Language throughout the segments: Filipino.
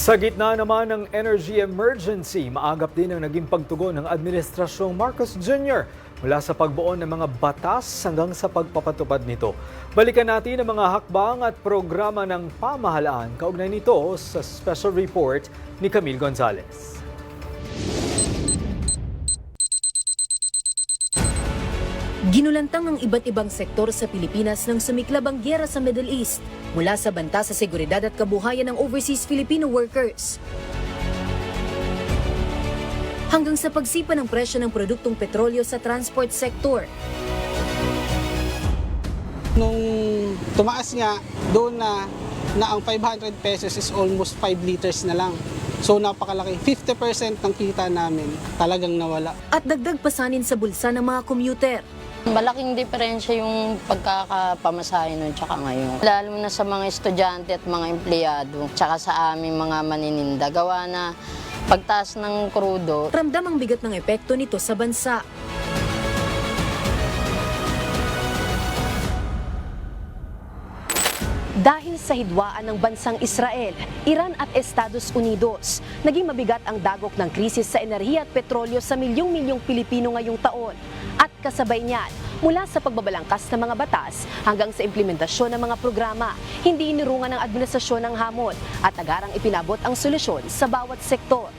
Sa gitna naman ng energy emergency, maagap din ang naging pagtugon ng Administrasyong Marcos Jr. mula sa pagbuo ng mga batas hanggang sa pagpapatupad nito. Balikan natin ang mga hakbang at programa ng pamahalaan kaugnay nito sa special report ni Camille Gonzalez. Ginulantang ang iba't ibang sektor sa Pilipinas nang sumiklab ang gyera sa Middle East, mula sa banta sa seguridad at kabuhayan ng overseas Filipino workers hanggang sa pagsipa ng presyo ng produktong petrolyo sa transport sector. Nung tumaas nga, doon na ang 500 pesos is almost 5 liters na lang. So napakalaki, 50% ng kita namin talagang nawala. At dagdag pasanin sa bulsa ng mga commuter. Malaking diferensya yung pagkakapamasahe nun tsaka ngayon. Lalo na sa mga estudyante at mga empleyado, tsaka sa aming mga manininda. Gawa na pagtaas ng krudo. Ramdam ang bigat ng epekto nito sa bansa. Dahil sa hidwaan ng bansang Israel, Iran at Estados Unidos, naging mabigat ang dagok ng krisis sa enerhiya at petrolyo sa milyong-milyong Pilipino ngayong taon. At kasabay niyan, mula sa pagbabalangkas ng mga batas hanggang sa implementasyon ng mga programa, hindi inirungan ng administrasyon ng hamon at agarang ipinabot ang solusyon sa bawat sektor.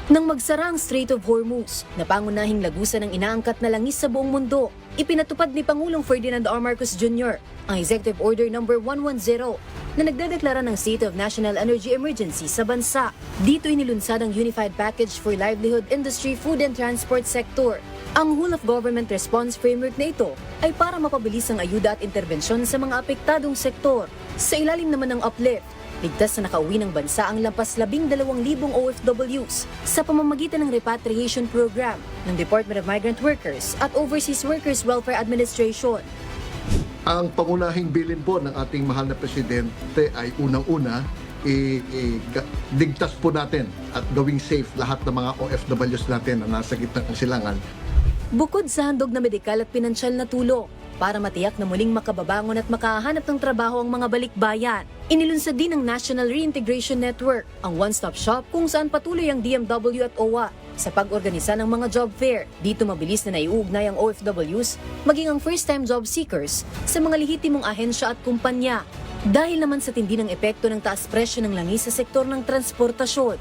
Nang magsara ang Strait of Hormuz, na pangunahing lagusan ng inaangkat na langis sa buong mundo, ipinatupad ni Pangulong Ferdinand R. Marcos Jr. ang Executive Order No. 110 na nagdedeklara ng State of National Energy Emergency sa bansa. Dito inilunsad ang Unified Package for Livelihood Industry, Food and Transport Sector. Ang Whole of Government Response Framework na ito ay para mapabilis ang ayuda at interbensyon sa mga apektadong sektor. Sa ilalim naman ng uplift, ligtas na nakauwi ng bansa ang lampas 12,000 OFWs sa pamamagitan ng repatriation program ng Department of Migrant Workers at Overseas Workers Welfare Administration. Ang pangunahing bilin po ng ating mahal na presidente ay unang-una, ligtas po natin at gawing safe lahat ng mga OFWs natin na nasa gitna ng silangan. Bukod sa handog na medikal at pinansyal na tulong, para matiyak na muling makababangon at makahanap ng trabaho ang mga balikbayan, inilunsad din ng National Reintegration Network, ang one-stop shop kung saan patuloy ang DMW at OWA sa pag-organisa ng mga job fair. Dito mabilis na naiuugnay ang OFWs, maging ang first-time job seekers sa mga lehitimong ahensya at kumpanya. Dahil naman sa tindi ng epekto ng taas presyo ng langis sa sektor ng transportasyon,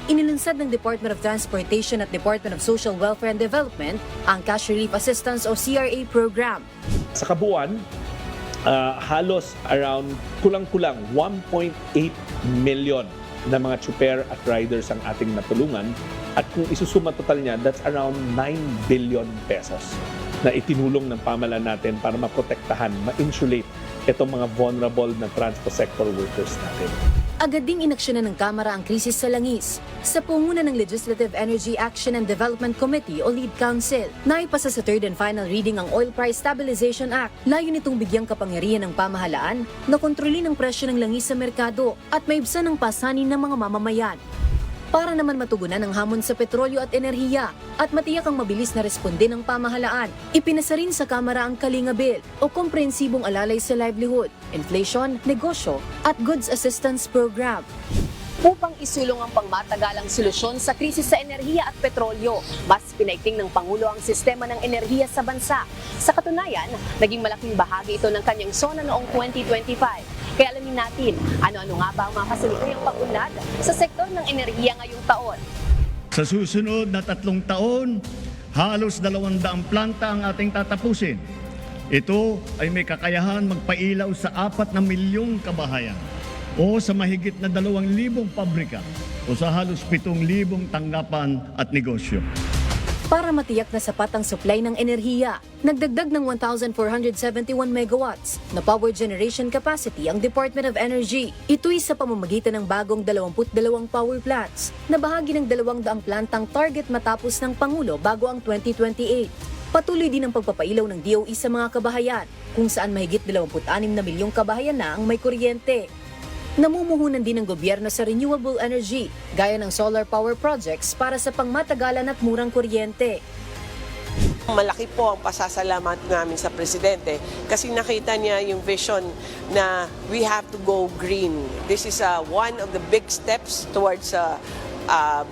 inilunsad ng Department of Transportation at Department of Social Welfare and Development ang Cash Relief Assistance o CRA program. Sa kabuuan, halos around kulang-kulang 1.8 million na mga chuper at riders ang ating natulungan. At kung isusuma total niya, that's around 9 billion pesos na itinulong ng pamahalaan natin para maprotektahan, ma-insulate itong mga vulnerable na transport sector workers natin. Agad ding inaksyonan ng Kamara ang krisis sa langis sa punguna ng Legislative Energy Action and Development Committee o Lead Council. Naipasa sa third and final reading ang Oil Price Stabilization Act. Layo nitong bigyang kapangyarihan ng pamahalaan na kontrolin ang presyo ng langis sa merkado at maibsan ang pasanin ng mga mamamayan. Para naman matugunan ang hamon sa petrolyo at enerhiya at matiyak ang mabilis na responde ng pamahalaan, ipinasa rin sa Kamara ang Kalinga Bill o komprehensibong alalay sa livelihood, inflation, negosyo at goods assistance program. Upang isulong ang pangmatagalang solusyon sa krisis sa enerhiya at petrolyo, mas pinaigting ng Pangulo ang sistema ng enerhiya sa bansa. Sa katunayan, naging malaking bahagi ito ng kanyang SONA noong 2025. Kaya alamin natin, ano-ano nga ba ang mga kasalukuyang pag-unlad sa sektor ng enerhiya ngayong taon. Sa susunod na 3 taon, halos 200 planta ang ating tatapusin. Ito ay may kakayahan magpailaw sa 4 na milyong kabahayan o sa mahigit na 2,000 pabrika o sa halos 7,000 tanggapan at negosyo. Para matiyak na sapat ang supply ng enerhiya, nagdagdag ng 1,471 megawatts na power generation capacity ang Department of Energy. Ito'y sa pamamagitan ng bagong 22 power plants na bahagi ng 200 plantang target matapos ng Pangulo bago ang 2028. Patuloy din ang pagpapailaw ng DOE sa mga kabahayan, kung saan mahigit 26 na milyong kabahayan na ang may kuryente. Namumuhunan din ng gobyerno sa renewable energy, gaya ng solar power projects para sa pangmatagalan at murang kuryente. Malaki po ang pasasalamat namin sa Presidente kasi nakita niya yung vision na we have to go green. This is one of the big steps towards a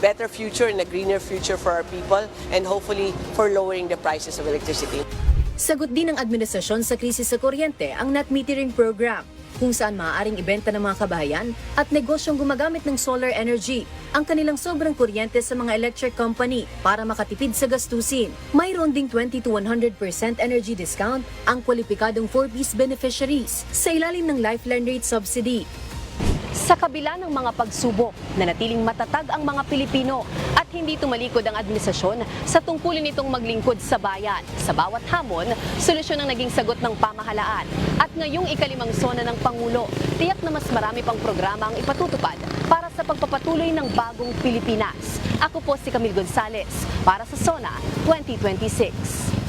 better future and a greener future for our people and hopefully for lowering the prices of electricity. Sagot din ng administrasyon sa krisis sa kuryente ang net metering program, kung saan maaaring ibenta ng mga kabahayan at negosyong gumagamit ng solar energy ang kanilang sobrang kuryente sa mga electric company para makatipid sa gastusin. Mayroon ding 20 to 100% energy discount ang kwalipikadong 4-piece beneficiaries sa ilalim ng Lifeline Rate Subsidy. Sa kabila ng mga pagsubok, nanatiling matatag ang mga Pilipino at hindi tumalikod ang administrasyon sa tungkulin nitong maglingkod sa bayan. Sa bawat hamon, solusyon ang naging sagot ng pamahalaan. At ngayong ikalimang sona ng Pangulo, tiyak na mas marami pang programa ang ipatutupad para sa pagpapatuloy ng bagong Pilipinas. Ako po si Camille Gonzales para sa SONA 2026.